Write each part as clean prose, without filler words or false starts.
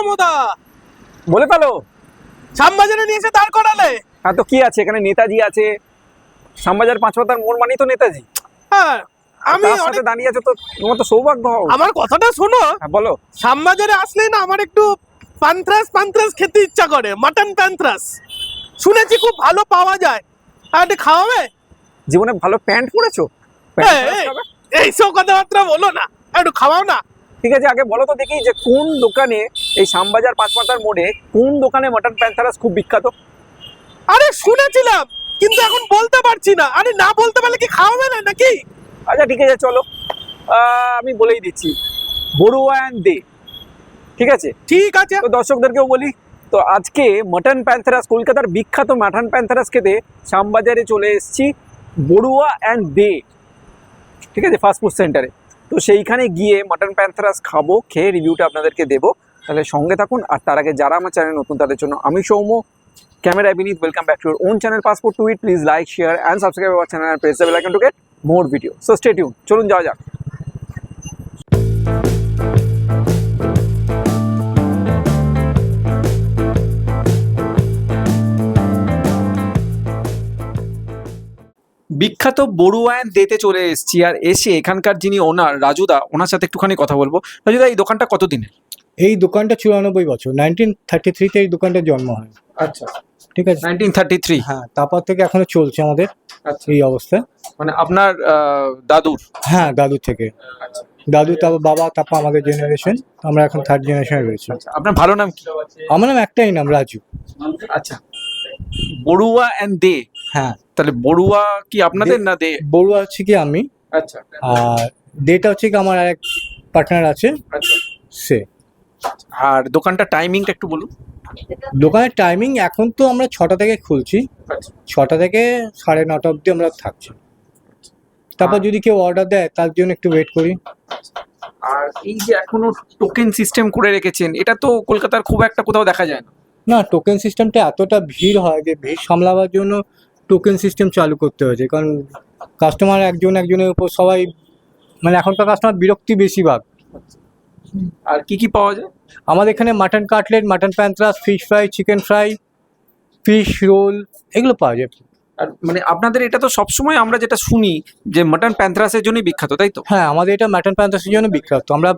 সমদা বলে ফেলো। শ্যামবাজারে নিয়ে এসে দাঁড় করালে। হ্যাঁ তো কি আছে, এখানে নেতাজি আছে, শ্যামবাজার 5 পাতার মোড় মানেই তো নেতাজি। হ্যাঁ আমি তার সাথে দাঁড়িয়ে আছো তো, তোমার তো সৌভাগ্য হও। আমার কথাটা শোনো, হ্যাঁ বলো। শ্যামবাজারে আসলেই না আমার একটু পান্থরাস খেতে ইচ্ছা করে, মাটন প্যান্থরাস শুনেছি খুব ভালো পাওয়া যায়। আর একটু খাওয়াবে? জীবনে ভালো প্যান্ট পরেছো? এইসব কথাবার্তা বলো না, একটু খাওয়াও না। ঠিক আছে, আগে বলো তো দেখি যে কোন দোকানে, এই শ্যামবাজার 5 পাতার মোড়ে কোন দোকানে মটন প্যান্থারাস খুব বিখ্যাত? আরে শুনেছিলাম কিন্তু এখন বলতে পারছি না। আরে না বলতে পারলে কি খাওয়াবে না নাকি? আচ্ছা ঠিক আছে চলো, আমি বলেই দিচ্ছি, বড়ুয়া অ্যান্ড দে। ঠিক আছে ঠিক আছে, তো দর্শকদেরকেও বলি, তো আজকে মটন প্যান্থারাস, কলকাতার বিখ্যাত মটন প্যান্থারাস খেতে শ্যামবাজারে চলে এসেছি, বড়ুয়া অ্যান্ড দে। ঠিক আছে, ফাস্টফুড সেন্টারে। তো সেইখানে গিয়ে মটন প্যান্থারাস খাবো, খেয়ে রিভিউটা আপনাদেরকে দেবো। তাহলে সঙ্গে থাকুন। আর তার আগে যারা আমার চ্যানেল নতুন তাদের জন্য আমি Soumya, camera Vineet, welcome back to your own channel passport to eat. Please like, share and subscribe our channel and press the bell icon to get more video. So stay tuned. চলুন যাওয়া যাক। বিখ্যাত বড়ুয়া অ্যান্ড দেতে চলে এসেছি, আর এসে এখানকার যিনি ওনার রাজুদা, ওনার সাথে একটুখানি কথা বলবো। রাজুদা, এই দোকানটা কতদিনের? এই দোকানটা 94 বছর, 1933 তে এই দোকানটার জন্ম হয়। আচ্ছা, ঠিক আছে, 1933। হ্যাঁ, তারপর থেকে এখনো চলছে আমাদের আচ্ছা, এই অবস্থায়। মানে আপনার দাদুর? হ্যাঁ, দাদুর থেকে। আচ্ছা, দাদু, তারপর বাবা, তারপর আমাদের জেনারেশন, আমরা এখন থার্ড জেনারেশনে রয়েছি। আচ্ছা, আপনার ভালো নাম কি? আমার নাম একটাই নাম, রাজু। আচ্ছা, বড়ুয়া অ্যান্ড দে। হ্যাঁ, তাহলে বড়ুয়া কি আপনাদের না দে? বড়ুয়া হচ্ছে কি আমি, আচ্ছা আর দেটা হচ্ছে কি আমার আরেক পার্টনার আছে, আচ্ছা। সে। আর দোকানটা টাইমিংটা একটু বলুন। দোকানের টাইমিং এখন তো আমরা 6টা থেকে খুলছি, আচ্ছা, 6টা থেকে 9:30 অবধি আমরা থাকছি। তারপর যদি কেউ অর্ডার দেয় তার জন্য একটু ওয়েট করি। আর এই যে এখনো টোকেন সিস্টেম করে রেখেছেন, এটা তো কলকাতার খুব একটা কোথাও দেখা যায় না। না, টোকেন সিস্টেমটা এতটা ভিড় হয় যে ভিড় সামলাবার জন্য টোকেন সিস্টেম চালু করতে হয়েছে, কারণ কাস্টমার একজনের উপর সবাই, মানে এখনকার কাস্টমার বিরক্তি বেশিরভাগ। আর কি কি পাওয়া যায়? আমাদের এখানে মাটন কাটলেট, মাটন প্যান্থরাস, fish fry, chicken fry, fish roll, এগুলো পাওয়া যায়। আর মানে আপনাদের এটা তো সবসময় আমরা যেটা শুনি যে মটন প্যান্থরাসের জন্যই বিখ্যাত, তাই তো? হ্যাঁ, আমাদের এটা মাটন প্যান্থরাসের জন্য বিখ্যাত। আমরা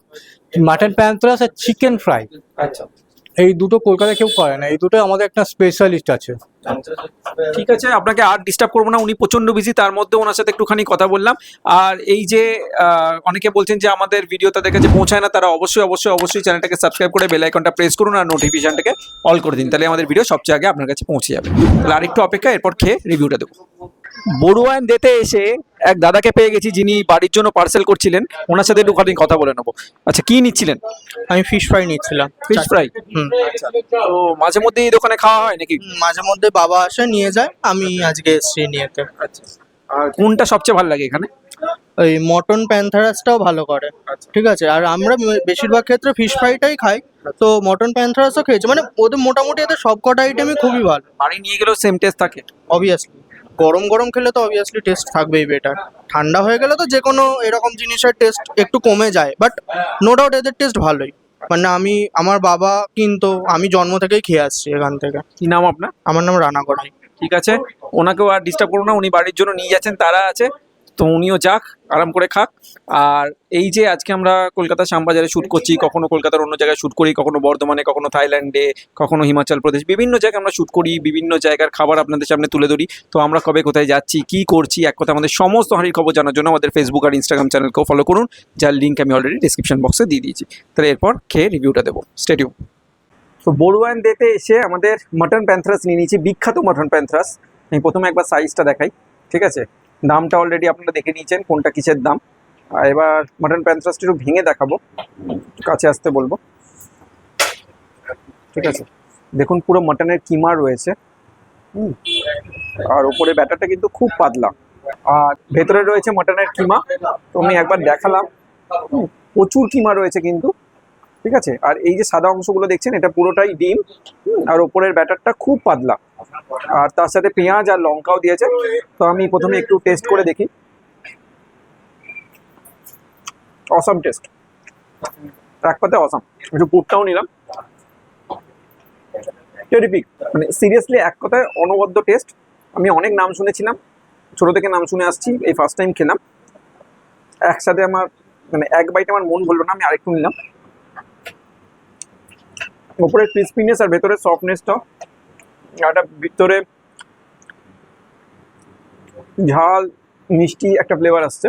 মাটন প্যান্থরাস আর চিকেন ফ্রাই, আচ্ছা, এই দুটো কলকাতায় কেউ করে না, এই দুটো আমাদের একটা স্পেশালিস্ট আছে। ঠিক আছে, আপনাকে আর ডিস্টার্ব করবো না, উনি প্রচন্ড বিজি, তার মধ্যে ওনার সাথে একটুখানি কথা বললাম। আর এই যে অনেকে বলছেন যে আমাদের ভিডিও তাদের কাছে পৌঁছায় না, তারা অবশ্যই অবশ্যই অবশ্যই চ্যানেলটাকে সাবস্ক্রাইব করে বেল আইকনটা প্রেস করুন আর নোটিফিকেশনটাকে অল করে দিন, তাহলে আমাদের ভিডিও সবচেয়ে আগে আপনার কাছে পৌঁছে যাবে। তাহলে আরেকটু অপেক্ষা, এরপর খেয়ে রিভিউটা দেবো। বড়ুয়া অ্যান্ড দেতে এসে এক দাদাকে পেয়ে গেছি, যিনি বাড়ির জন্য পার্সেল করছিলেন, ওনার সাথে একটুখানি কথা বলে নেবো। আচ্ছা, কি নিচ্ছিলেন? আমি ফিশ ফ্রাই নিচ্ছিলাম। Fish fry. তো মাঝে মধ্যে এই দোকানে খাওয়া হয় নাকি? মাঝে মধ্যে বাবা আসে নিয়ে যায়, আমি আজকে এসেছি নিয়েতে। আচ্ছা, আর কোনটা সবচেয়ে ভালো লাগে এখানে? ওই মটন প্যান্থারাসটাও ভালো করে। ঠিক আছে, আর আমরা বেশিরভাগ ক্ষেত্রে ফিশ ফ্রাইটাই খাই, তো মটন প্যান্থারাসও খেয়েছি, মানে ওদের মোটামুটি এদের সব কটা আইটেমই খুবই ভালো। বাড়ি নিয়ে গেলেও সেম টেস্ট থাকে? অবভিয়াসলি গরম গরম খেলে তো অবভিয়াসলি টেস্ট থাকবেই বেটার। ঠান্ডা হয়ে গেলে তো যে কোনো এরকম জিনিসের টেস্ট একটু কমে যায়, বাট নো ডাউট এদের টেস্ট ভালোই। মানে আমার বাবা কিন্তু আমি জন্ম থেকেই খেয়ে আসছি এখান থেকে। কি নাম আপনার? আমার নাম রানা গড়াই। ঠিক আছে, ওনাকেও আর ডিস্টার্ব করবো না, উনি বাড়ির জন্য নিয়ে যাচ্ছেন, তারা আছে, তো উনিও যাক, আরাম করে খাক। আর এই যে আজকে আমরা কলকাতা শ্যামবাজারে শ্যুট করছি, কখনো কলকাতার অন্য জায়গায় শ্যুট করি, কখনো বর্ধমানে, কখনো থাইল্যান্ডে, কখনো হিমাচল প্রদেশ, বিভিন্ন জায়গায় আমরা শ্যুট করি, বিভিন্ন জায়গার খাবার আপনাদের সামনে তুলে ধরি। তো আমরা কবে কোথায় যাচ্ছি, কি করছি, এক কথা আমাদের সমস্ত হাঁড়ির খবর জানার জন্য আমাদের ফেসবুক আর ইনস্টাগ্রাম চ্যানেলকেও ফলো করুন, যার লিঙ্ক আমি অলরেডি ডিসক্রিপশন বক্সে দিয়ে দিয়েছি। তাহলে এরপর খেয়ে রিভিউটা দেবো, স্টে টিউন। তো বড়ুয়া অ্যান্ড দেতে এসে আমাদের মটন প্যান্থরাস নিয়ে নিয়েছি, বিখ্যাত মটন প্যান্থরাস। আমি প্রথমে একবার সাইজটা দেখাই, ঠিক আছে? দামটা অলরেডি আপনারা দেখে নিয়েছেন কোনটা কিসের দাম। আর এবার মটন প্যান্থরাসটা একটু ভেঙে দেখাবো, কাছে আসতে বলবো। ঠিক আছে, দেখুন পুরো মটনের কিমা রয়েছে, আর উপরে ব্যাটারটা কিন্তু খুব পাতলা, আর ভেতরে রয়েছে মটনের কিমা। তো আমি একবার দেখালাম, প্রচুর কিমা রয়েছে কিন্তু, ঠিক আছে? আর এই যে সাদা অংশগুলো দেখছেন, এটা পুরোটাই ডিম, আর ওপরের ব্যাটারটা খুব পাতলা, আর তার সাথে পেঁয়াজ আর লঙ্কাও দিয়েছে। তো আমি প্রথমে একটু টেস্ট করে দেখি। অসাম টেস্ট, এক পাতে অসাম। একটু পুরটাও নিলাম, টেরিপিক, মানে সিরিয়াসলি এক কথায় অনবদ্য টেস্ট। আমি অনেক নাম শুনেছিলাম, ছোট থেকে নাম শুনে আসছি, এই ফার্স্ট টাইম খেলাম একসাথে। আমার মানে এক বাইটে আমার মন ভরলো না, আমি আরেকটু নিলাম। ওপরে ক্রিসপিনেস আর ভেতরে সফটনেসটা, একটা ভিতরে ঝাল মিষ্টি একটা ফ্লেভার আসছে।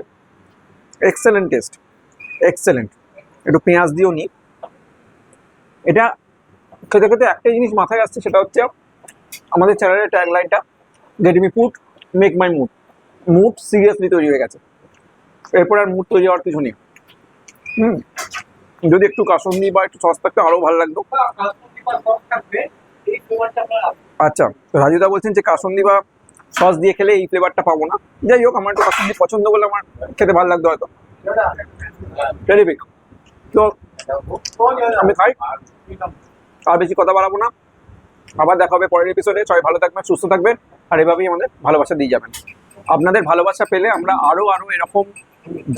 Excellent test, excellent. একটু পেঁয়াজ দিয়েও নিই। এটা খেতে খেতে একটাই জিনিস মাথায় আসছে, সেটা হচ্ছে আমাদের চ্যানেলের ট্যাগ লাইনটা, get me food make my mood. Mood seriously তৈরি হয়ে গেছে, এরপর আর মুড তৈরি হওয়ার কিছু নেই। যদি একটু কাসুন্দি বা একটু সস থাকতে আরও ভালো লাগতো। আচ্ছা, তো রাজুদা বলছেন যে কাসুন্দি বা সস দিয়ে খেলে এই ফ্লেভারটা পাবো না। যাই হোক, আমার একটু কাসুন্দি পছন্দ বলে আমার খেতে ভালো লাগতো হয়তো। টেরিফিক। তো আমি খাই, আর বেশি কথা বাড়াবো না। আবার দেখা হবে পরের এপিসোডে। সবাই ভালো থাকবেন, সুস্থ থাকবেন, আর এভাবেই আমাদের ভালোবাসা দিয়ে যাবেন। আপনাদের ভালোবাসা পেলে আমরা আরো এরকম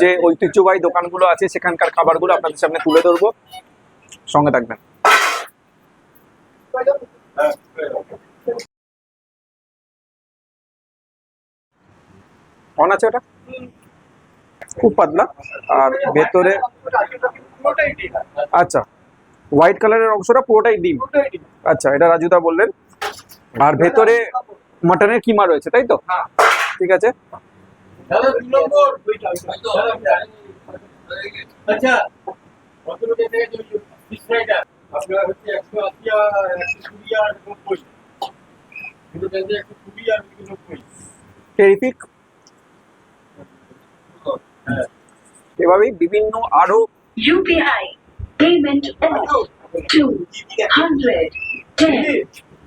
যে ঐতিহ্যবাহী দোকানগুলো আছে সেখানকার খাবারগুলো আপনাদের সামনে তুলে ধরবো। সঙ্গে থাকবেন। অন আছে ওটা, খুব পাতলা আর ভেতরে আচ্ছা হোয়াইট কালারের অংশটা পুরোটাই ডিম। আচ্ছা, এটা রাজুদা বললেন। আর ভেতরে মাটনের কিমা রয়েছে, তাই তো? ঠিক আছে। টেরিফিক। এভাবেই বিভিন্ন আরো UPI payment of 210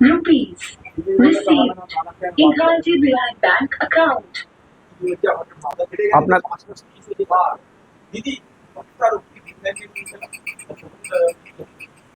rupees received in Gandhi Bihar Bank account. আপনার